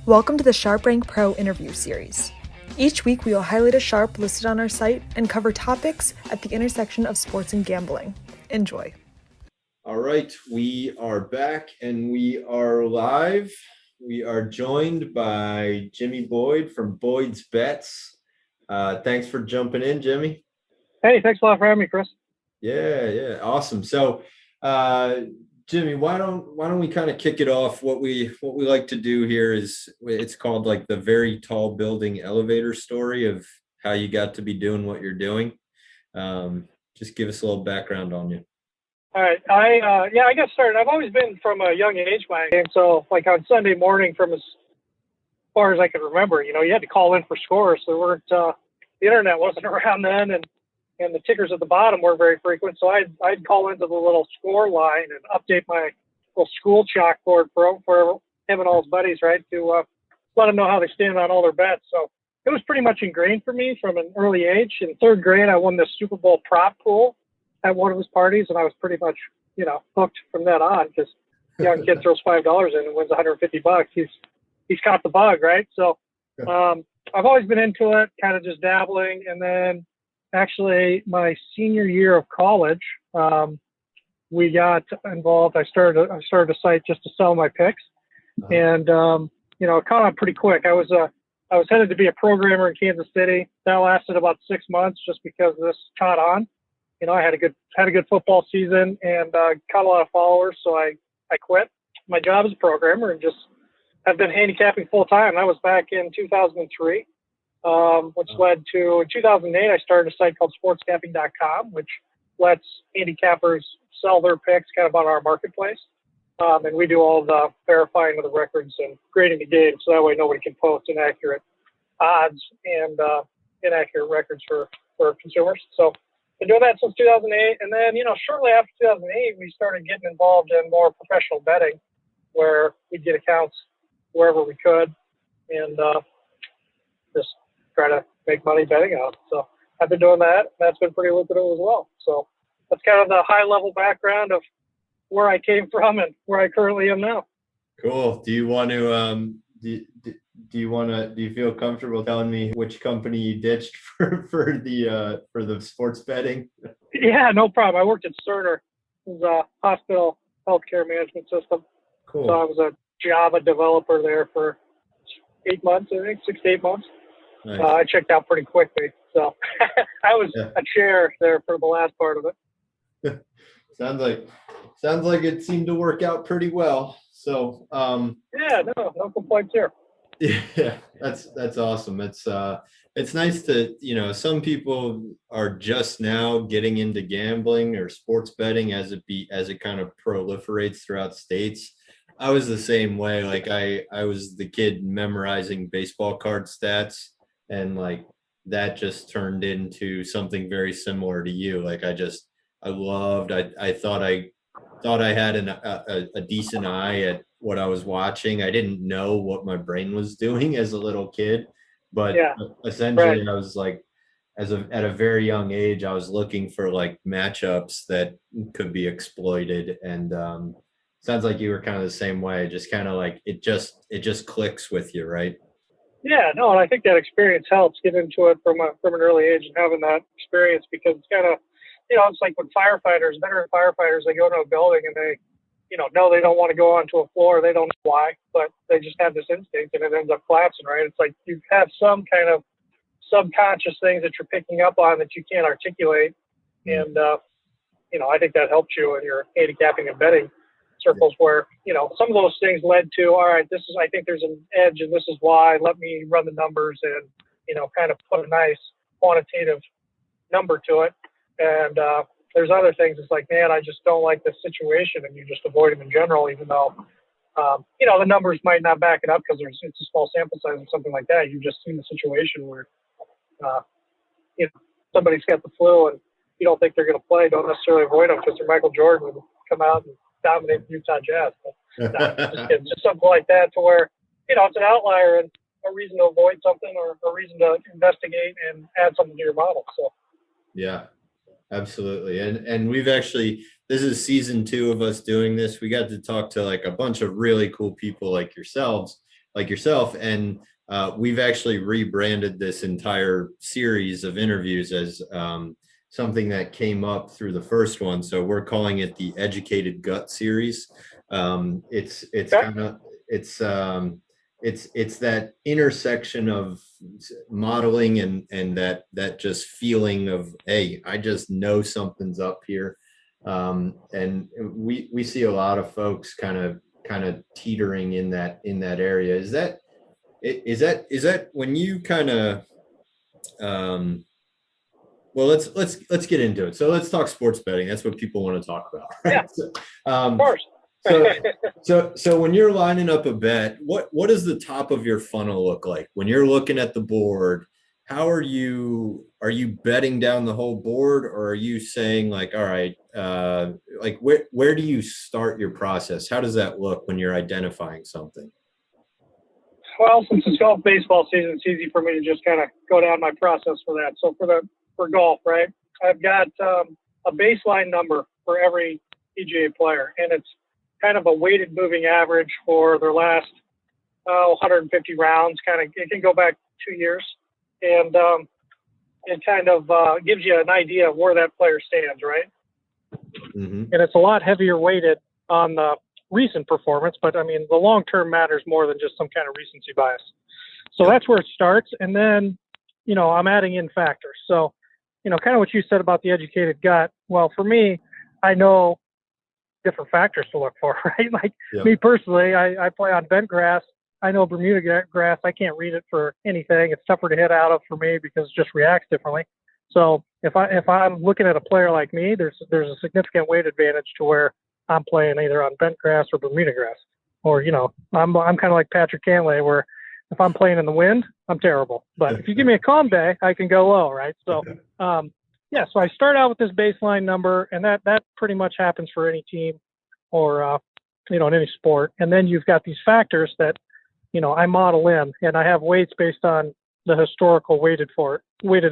Welcome to the SharpRank Pro interview series. Each week, we will highlight a Sharp listed on our site and cover topics at the intersection of sports and gambling. Enjoy. All right, we are back and we are live. We are joined by Jimmy Boyd from Boyd's Bets. Thanks for jumping in, Jimmy. Hey, thanks a lot for having me, Chris. Yeah, awesome. So, Jimmy, why don't we kind of kick it off? What we like to do here is it's called like the very tall building elevator story of how you got to be doing what you're doing. Just give us a little background on you. All right, I got started. I've always been from a young age my game. So like on Sunday morning, from as far as I can remember, you had to call in for scores. So the internet wasn't around then, and the tickers at the bottom weren't very frequent. So I'd call into the little score line and update my little school chalkboard for him and all his buddies, right, to let them know how they stand on all their bets. So it was pretty much ingrained for me from an early age. In third grade, I won the Super Bowl prop pool at one of his parties, and I was pretty much, hooked from that on, because young kid throws $5 in and wins $150. He's caught the bug, right? So I've always been into it, kind of just dabbling, and then actually my senior year of college, we got involved. I started a site just to sell my picks, and it caught on pretty quick. I was headed to be a programmer in Kansas City. That lasted about 6 months, just because this caught on. I had a good football season and caught a lot of followers, so I quit my job as a programmer and just have been handicapping full time. That was back in 2003. Which led to, in 2008, I started a site called sportscapping.com, which lets handicappers sell their picks kind of on our marketplace. And we do all the verifying of the records and grading the game, so that way nobody can post inaccurate odds and inaccurate records for consumers. So been doing that since 2008. And then, shortly after 2008, we started getting involved in more professional betting, where we'd get accounts wherever we could and just try to make money betting on it. So I've been doing that. That's been pretty lucrative as well. So that's kind of the high level background of where I came from and where I currently am now. Cool. Do you want to do you feel comfortable telling me which company you ditched for the sports betting? Yeah, no problem. I worked at Cerner. It was a hospital healthcare management system. Cool. So I was a Java developer there for 8 months, I think, 6 to 8 months. Nice. I checked out pretty quickly. So I was a chair there for the last part of it. Sounds like it seemed to work out pretty well. So yeah, no complaints here. Yeah, that's awesome. It's nice to, some people are just now getting into gambling or sports betting as it kind of proliferates throughout states. I was the same way. Like I was the kid memorizing baseball card stats, and like that just turned into something very similar to you. Like I thought I had a decent eye at what I was watching. I didn't know what my brain was doing as a little kid, but essentially right. I was like, at a very young age, I was looking for like matchups that could be exploited. And sounds like you were kind of the same way, just kind of like it just clicks with you, right? Yeah, no, and I think that experience helps get into it from an early age, and having that experience, because it's kind of, it's like when veteran firefighters, they go to a building and they, know they don't want to go onto a floor. They don't know why, but they just have this instinct, and it ends up collapsing, right? It's like you have some kind of subconscious things that you're picking up on that you can't articulate. And, I think that helps you in your handicapping and betting circles, where, some of those things led to, all right, I think there's an edge and this is why, let me run the numbers and, kind of put a nice quantitative number to it. And there's other things. It's like, man, I just don't like this situation, and you just avoid them in general, even though, the numbers might not back it up because it's a small sample size or something like that. You've just seen the situation where, somebody's got the flu and you don't think they're going to play. Don't necessarily avoid them because they're Michael Jordan and come out and dominate the Utah Jazz. But, just something like that, to where, it's an outlier and a reason to avoid something, or a reason to investigate and add something to your model. So. Yeah. Absolutely. And we've actually, this is season 2 of us doing this. We got to talk to like a bunch of really cool people like yourselves like yourself. And we've actually rebranded this entire series of interviews as something that came up through the first one. So we're calling it the Educated Gut series. It's kind of it's that intersection of modeling and that just feeling of, hey, I just know something's up here. And we see a lot of folks kind of teetering in that area. Is that when you kind of well, let's get into it. So let's talk sports betting. That's what people want to talk about, right? Yeah, of course. So when you're lining up a bet, what does the top of your funnel look like? When you're looking at the board, how are you betting down the whole board, or are you saying like, all right, like where do you start your process? How does that look when you're identifying something? Well, since it's golf baseball season, it's easy for me to just kind of go down my process for that. So for golf, right, I've got a baseline number for every PGA player, and it's kind of a weighted moving average for their last 150 rounds. It can go back 2 years, and it kind of gives you an idea of where that player stands, right? Mm-hmm. And it's a lot heavier weighted on the recent performance, but I mean the long term matters more than just some kind of recency bias. So that's where it starts, and then I'm adding in factors. So kind of what you said about the educated gut. Well, for me, I know different factors to look for, right? Like me personally, I play on bent grass. I know Bermuda grass, I can't read it for anything. It's tougher to hit out of for me because it just reacts differently. So if I'm looking at a player like me, there's a significant weight advantage to where I'm playing either on bent grass or Bermuda grass. Or, I'm kind of like Patrick Cantlay, where if I'm playing in the wind, I'm terrible. But if you give me a calm day, I can go low, right? So, so I start out with this baseline number, and that pretty much happens for any team or, in any sport. And then you've got these factors that, I model in, and I have weights based on the historical weighted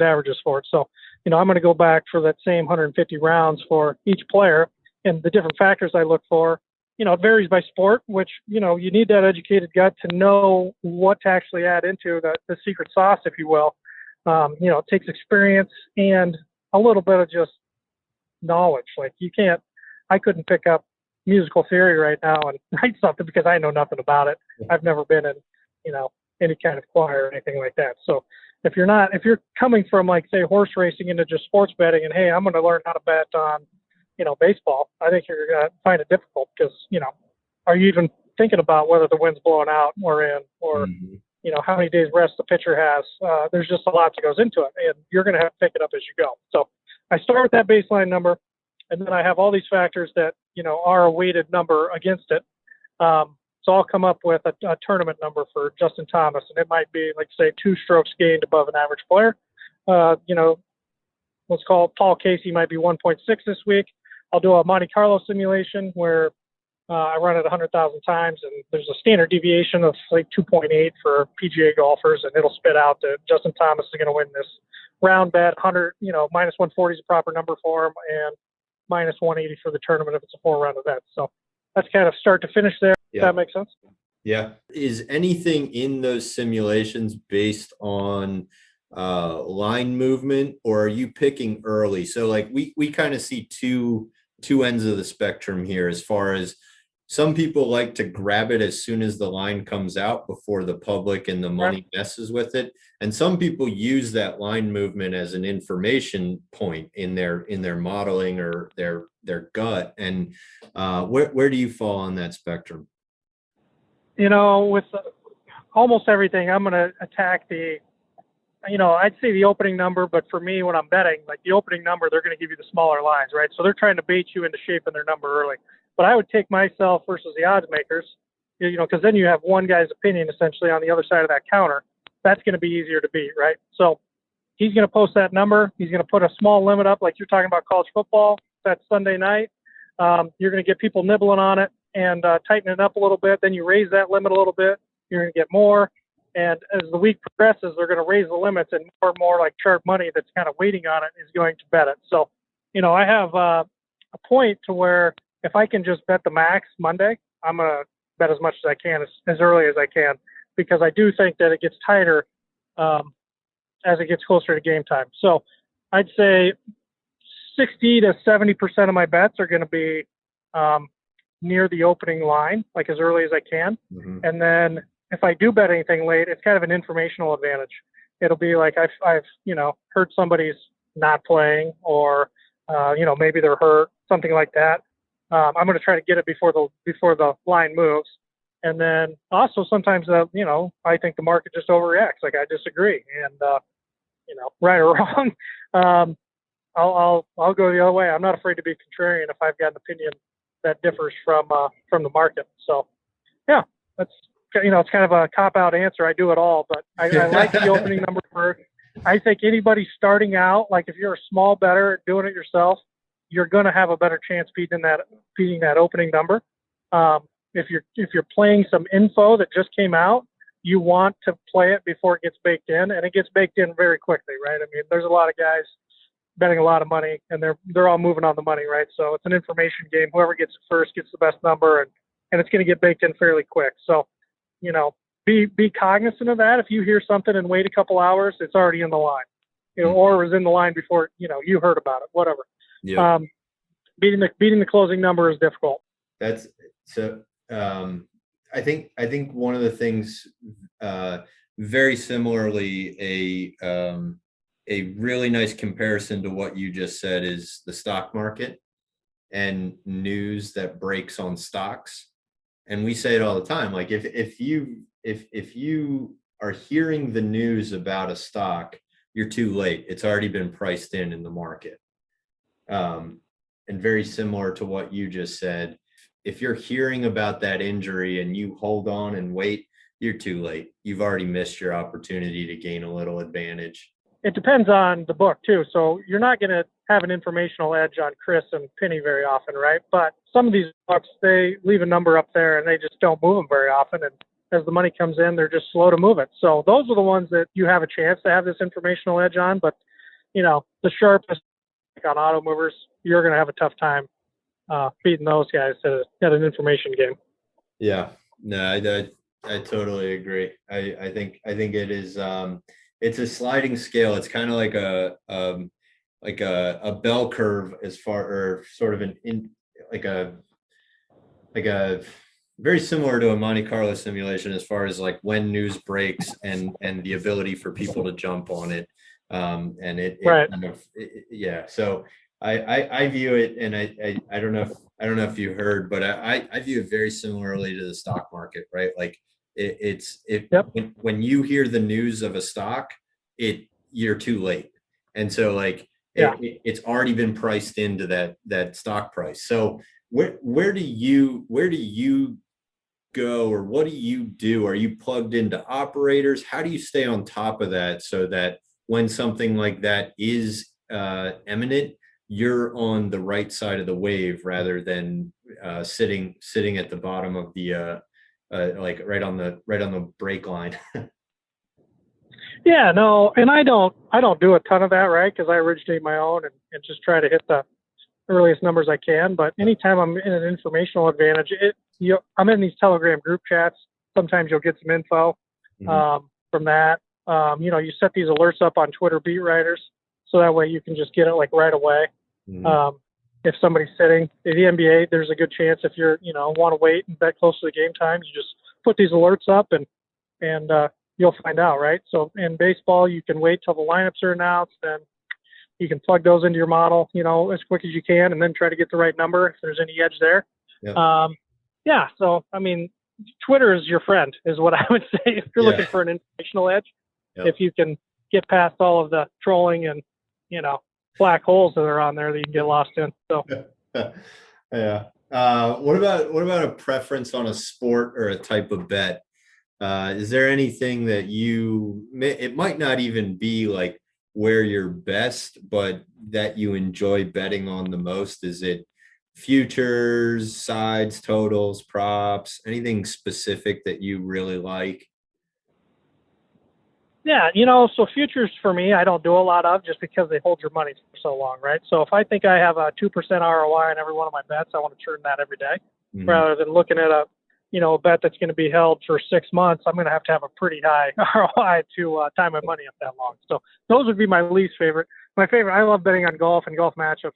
averages for it. So, I'm going to go back for that same 150 rounds for each player, and the different factors I look for. It varies by sport, which, you need that educated gut to know what to actually add into the secret sauce, if you will. It takes experience and a little bit of just knowledge. Like I couldn't pick up musical theory right now and write something because I know nothing about it. I've never been in, any kind of choir or anything like that. So if you're coming from like, say, horse racing into just sports betting and, hey, I'm going to learn how to bet on, baseball, I think you're going to find it difficult because, are you even thinking about whether the wind's blowing out or in, or, how many days rest the pitcher has? There's just a lot that goes into it, and you're going to have to pick it up as you go. So I start with that baseline number, and then I have all these factors that, are a weighted number against it. So I'll come up with a tournament number for Justin Thomas, and it might be, like, say, 2 strokes gained above an average player. Let's call Paul Casey might be 1.6 this week. I'll do a Monte Carlo simulation where I run it 100,000 times, and there's a standard deviation of like 2.8 for PGA golfers, and it'll spit out that Justin Thomas is going to win this round bet. Minus 140 is a proper number for him, and minus 180 for the tournament if it's a 4-round event. So that's kind of start to finish there. If that makes sense. Yeah. Is anything in those simulations based on line movement, or are you picking early? So like we kind of see two ends of the spectrum here, as far as some people like to grab it as soon as the line comes out before the public and the money messes with it. And some people use that line movement as an information point in their modeling or their gut. And where do you fall on that spectrum? With almost everything, I'm going to attack I'd say the opening number, but for me, when I'm betting, like the opening number, they're going to give you the smaller lines, right? So they're trying to bait you into shaping their number early. But I would take myself versus the odds makers, because then you have one guy's opinion essentially on the other side of that counter. That's going to be easier to beat, right? So he's going to post that number. He's going to put a small limit up, like you're talking about college football. That's Sunday night. You're going to get people nibbling on it and tighten it up a little bit. Then you raise that limit a little bit. You're going to get more. And as the week progresses, they're going to raise the limits, and more like sharp money that's kind of waiting on it is going to bet it. So, I have a point to where if I can just bet the max Monday, I'm going to bet as much as I can as early as I can. because I do think that it gets tighter as it gets closer to game time. So I'd say 60 to 70% of my bets are going to be near the opening line, like as early as I can. Mm-hmm. And then if I do bet anything late, it's kind of an informational advantage. It'll be like I've heard somebody's not playing, or maybe they're hurt, something like that. I'm going to try to get it before the line moves. And then also sometimes I think the market just overreacts. Like, I disagree, and right or wrong, I'll go the other way. I'm not afraid to be contrarian if I've got an opinion that differs from the market. So yeah, that's it's kind of a cop-out answer. I do it all, but I like the opening number first. I think anybody starting out, like if you're a small bettor doing it yourself, you're going to have a better chance beating that opening number. If you're playing some info that just came out, you want to play it before it gets baked in, and it gets baked in very quickly, right? I mean, there's a lot of guys betting a lot of money, and they're all moving on the money, right? So it's an information game. Whoever gets it first gets the best number, and it's going to get baked in fairly quick. So, be cognizant of that. If you hear something and wait a couple hours, it's already in the line, or it was in the line before you heard about it. Whatever. Yeah. Beating the closing number is difficult. That's so. I think one of the things, very similarly, a really nice comparison to what you just said is the stock market and news that breaks on stocks. And we say it all the time. Like if you are hearing the news about a stock, you're too late. It's already been priced in the market. And very similar to what you just said, if you're hearing about that injury and you hold on and wait, you're too late. You've already missed your opportunity to gain a little advantage. It depends on the book too. So you're not going to have an informational edge on Chris and Penny very often, right? But some of these books, they leave a number up there and they just don't move them very often. And as the money comes in, they're just slow to move it. So those are the ones that you have a chance to have this informational edge on. But, the sharpest on auto movers, you're going to have a tough time beating those guys at an information game. Yeah, no, I totally agree. I think it is. It's a sliding scale. It's kind of like a bell curve as far, or sort of like a very similar to a Monte Carlo simulation as far as like when news breaks and the ability for people to jump on it. And it right. kind of, yeah. So I view it, and I don't know if you heard, but I view it very similarly to the stock market, right? Like Yep. when you hear the news of a stock, you're too late. And so like, yeah. it's already been priced into that stock price. So where do you go, or what do you do? Are you plugged into operators? How do you stay on top of that so that when something like that is imminent, you're on the right side of the wave rather than sitting at the bottom of the like right on the brake line? Yeah, no, and I don't do a ton of that, right? Because I originate my own and just try to hit the earliest numbers I can. But anytime I'm in an informational advantage, I'm in these Telegram group chats. Sometimes you'll get some info from that. You set these alerts up on Twitter beat writers, so that way you can just get it like right away. If somebody's sitting in the NBA, there's a good chance if you're want to wait and bet close to the game time, you just put these alerts up and you'll find out, right? So in baseball, you can wait till the lineups are announced, and you can plug those into your model, as quick as you can, and then try to get the right number if there's any edge there. Yep. So I mean, Twitter is your friend, is what I would say if you're looking for an informational edge. Yep. If you can get past all of the trolling and black holes that are on there that you can get lost in. So yeah. What about a preference on a sport or a type of bet? Is there anything that it might not even be like where you're best, but that you enjoy betting on the most? Is it futures, sides, totals, props, anything specific that you really like? Yeah, so futures for me, I don't do a lot of, just because they hold your money for so long, right? So if I think I have a 2% ROI on every one of my bets, I want to churn that every day, rather than looking at a a bet that's going to be held for 6 months, I'm going to have a pretty high ROI to tie my money up that long. So those would be my least favorite. My favorite, I love betting on golf, and golf matchups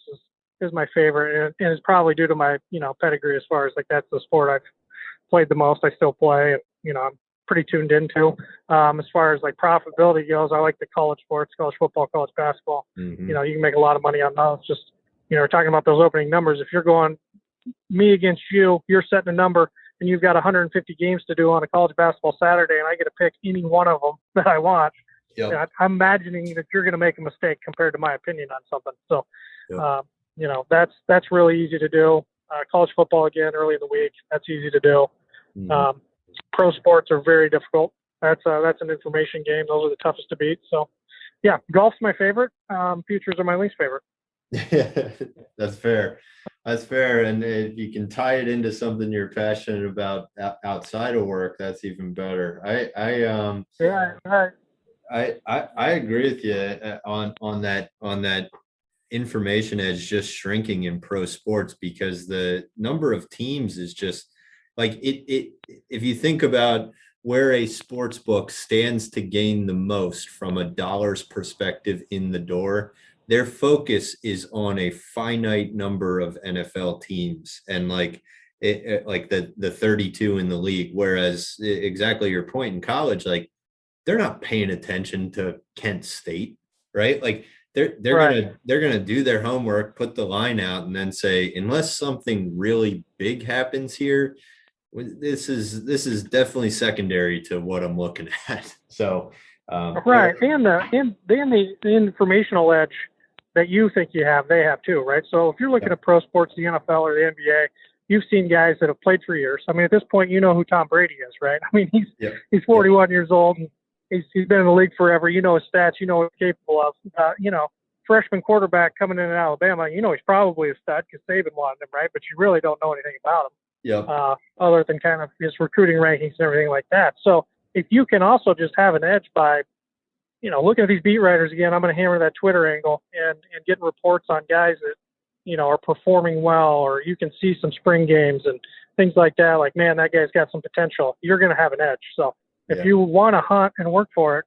is my favorite, and it's probably due to my, pedigree as far as like that's the sport I've played the most. I still play, and, I'm pretty tuned into. As far as like profitability goes, I like the college sports, college football, college basketball. Mm-hmm. You can make a lot of money on those. Just, we're talking about those opening numbers. If you're going me against you, you're setting a number, and you've got 150 games to do on a college basketball Saturday, and I get to pick any one of them that I want. Yep. I'm imagining that you're going to make a mistake compared to my opinion on something. So, Yep. That's really easy to do. College football, again, early in the week, that's easy to do. Mm-hmm. Pro sports are very difficult. That's an information game. Those are the toughest to beat. So, yeah, golf's my favorite. Futures are my least favorite. That's fair. That's fair. And if you can tie it into something you're passionate about outside of work, that's even better. I agree with you on that information edge just shrinking in pro sports, because the number of teams is just like it if you think about where a sports book stands to gain the most from a dollar's perspective in the door, their focus is on a finite number of NFL teams and like the 32 in the league. Whereas exactly your point, in college, like they're not paying attention to Kent State, right? Like they're Right. gonna do their homework, put the line out, and then say, unless something really big happens here, this is definitely secondary to what I'm looking at. So right, and the informational edge that you think you have, they have too, right? So if you're looking at pro sports, the NFL or the NBA, you've seen guys that have played for years. I mean, at this point, you know who Tom Brady is, right? I mean, he's 41 years old, and he's been in the league forever. You know his stats. You know what he's capable of. Freshman quarterback coming in Alabama, he's probably a stud because Saban wanted him, right? But you really don't know anything about him. Yep. Other than kind of his recruiting rankings and everything like that. So if you can also just have an edge by, looking at these beat writers again, I'm going to hammer that Twitter angle and get reports on guys that, are performing well, or you can see some spring games and things like that. Like, man, that guy's got some potential. You're going to have an edge. So if you want to hunt and work for it,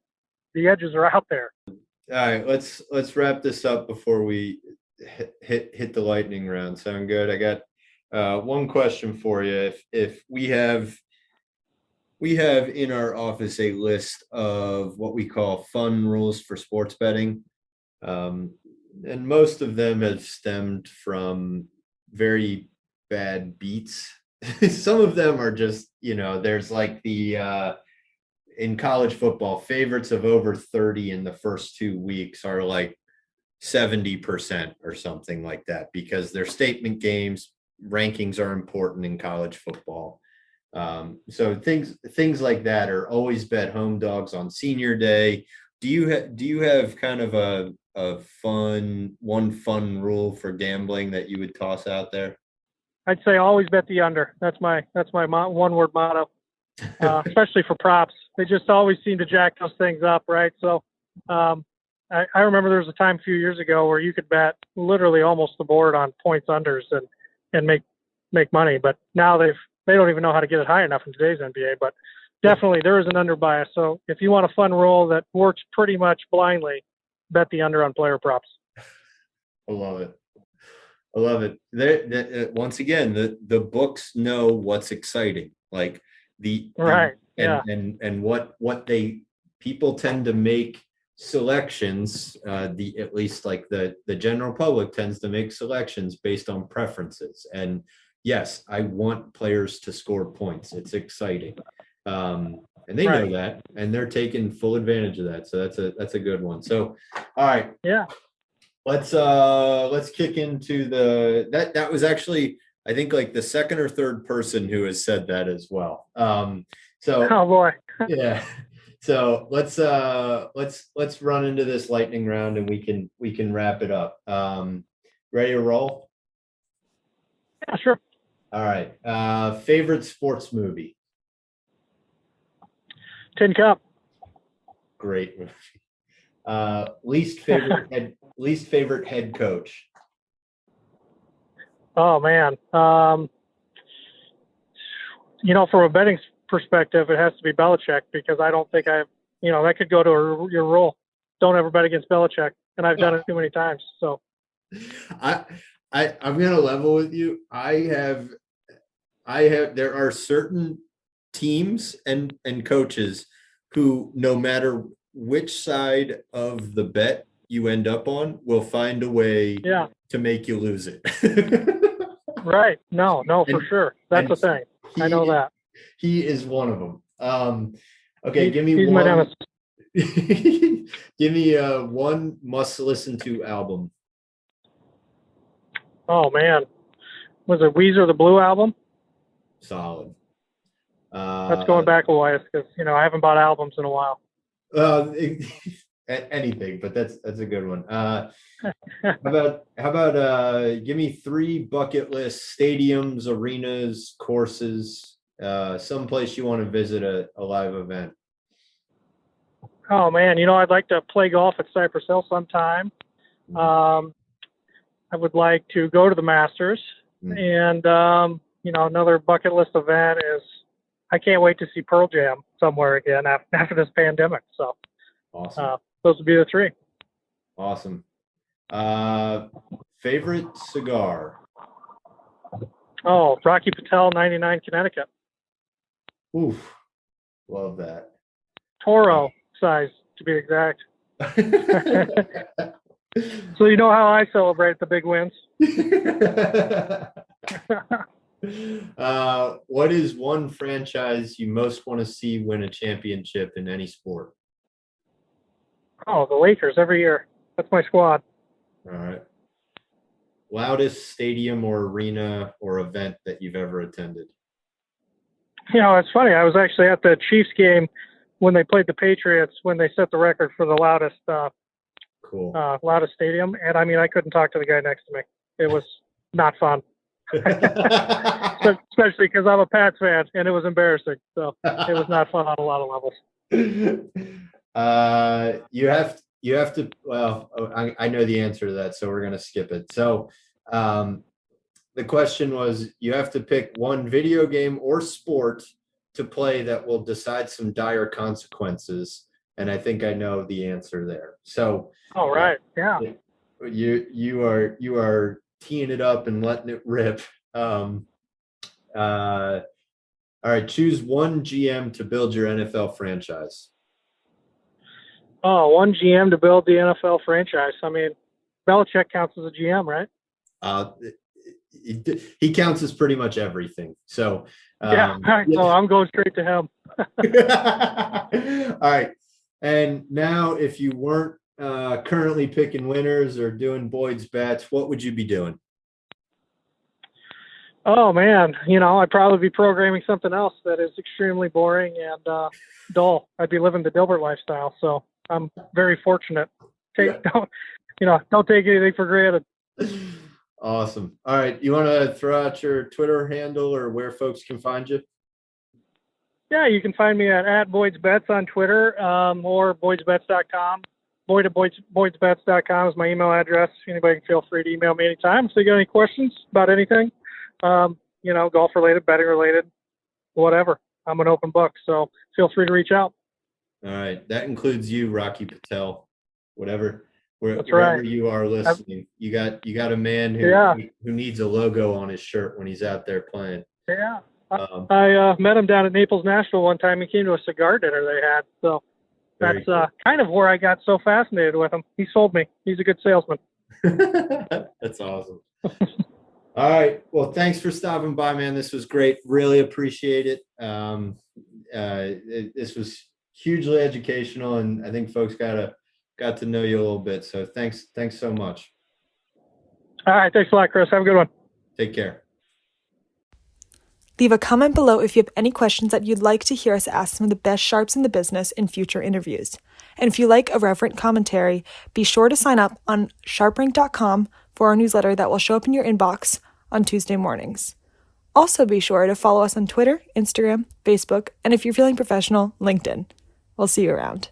the edges are out there. All right, let's wrap this up before we hit the lightning round. Sound good? I got one question for you. If we have in our office a list of what we call fun rules for sports betting, and most of them have stemmed from very bad beats. Some of them are just, there's like the in college football, favorites of over 30 in the first 2 weeks are like 70% or something like that, because they're statement games. Rankings are important in college football. So things like that are always bet home dogs on senior day. Do you have kind of a fun rule for gambling that you would toss out there? I'd say always bet the under. That's my one word motto, especially for props. They just always seem to jack those things up, right? So I remember there was a time a few years ago where you could bet literally almost the board on points unders and make money, but now they don't even know how to get it high enough in today's NBA. But definitely there is an under bias. So if you want a fun rule that works pretty much blindly, bet the under on player props. I love it. Once again, the books know what's exciting, like and what people tend to make selections. At least like the general public tends to make selections based on preferences. And yes, I want players to score points. It's exciting. And they know that, and they're taking full advantage of that. So that's a good one. So, all right. Yeah. Let's kick into that was actually, I think, like the second or third person who has said that as well. So oh boy. Yeah. So let's run into this lightning round, and we can wrap it up. Ready to roll? Yeah, sure. All right. Favorite sports movie? Tin Cup. Great movie. Least favorite head coach? Oh man. from a betting perspective, it has to be Belichick because I don't think that could go to your rule. Don't ever bet against Belichick, and I've done it too many times. So, I'm gonna level with you. There are certain teams and coaches who, no matter which side of the bet you end up on, will find a way to make you lose it. Right. No, for sure. That's the thing. I know that. He is one of them. Okay, give me he's one. My nemesis. Give me one must-listen to album. Oh, man. Was it Weezer, the Blue Album? Solid. That's going back a while because, I haven't bought albums in a while. Anything, but that's a good one. How about give me 3 bucket list stadiums, arenas, courses, someplace you want to visit a live event. Oh man, I'd like to play golf at Cypress Hill sometime. I would like to go to the Masters, and another bucket list event is I can't wait to see Pearl Jam somewhere again after this pandemic. So, awesome. Those would be the 3. Awesome. Favorite cigar? Oh, Rocky Patel, 99 Connecticut. Oof, love that. Toro size, to be exact. So you know how I celebrate the big wins. What is one franchise you most want to see win a championship in any sport? Oh, the Lakers every year. That's my squad. All right. Loudest stadium or arena or event that you've ever attended? It's funny. I was actually at the Chiefs game when they played the Patriots when they set the record for the loudest stadium. And I couldn't talk to the guy next to me. It was not fun. Especially because I'm a Pats fan, and it was embarrassing. So it was not fun on a lot of levels. You have to. Well, I know the answer to that, so we're gonna skip it. So, the question was, you have to pick one video game or sport to play that will decide some dire consequences, and I think I know the answer there. So, all right, yeah, you are teeing it up and letting it rip. All right, choose one GM to build your NFL franchise. Oh, one GM to build the NFL franchise. Belichick counts as a GM, right? He counts as pretty much everything. So yeah. So I'm going straight to him. All right. And now, if you weren't currently picking winners or doing Boyd's bets, what would you be doing? Oh man, I'd probably be programming something else that is extremely boring and dull. I'd be living the Dilbert lifestyle. So I'm very fortunate. Don't take anything for granted. Awesome. All right. You want to throw out your Twitter handle or where folks can find you? Yeah, you can find me at Boyd's Bets on Twitter or boydsbets.com. Boyd at boydsbets.com is my email address. Anybody can feel free to email me anytime. So you got any questions about anything, golf related, betting related, whatever. I'm an open book. So feel free to reach out. All right. That includes you, Rocky Patel, wherever you are listening. You got a man who needs a logo on his shirt when he's out there playing. Yeah. I met him down at Naples Nashville one time. He came to a cigar dinner they had. So that's kind of where I got so fascinated with him. He sold me. He's a good salesman. That's awesome. All right. Well, thanks for stopping by, man. This was great. Really appreciate it. This was hugely educational, and I think folks got to know you a little bit. So thanks so much. All right. Thanks a lot, Chris. Have a good one. Take care. Leave a comment below if you have any questions that you'd like to hear us ask some of the best sharps in the business in future interviews. And if you like irreverent commentary, be sure to sign up on SharpRank.com for our newsletter that will show up in your inbox on Tuesday mornings. Also be sure to follow us on Twitter, Instagram, Facebook, and if you're feeling professional, LinkedIn. We'll see you around.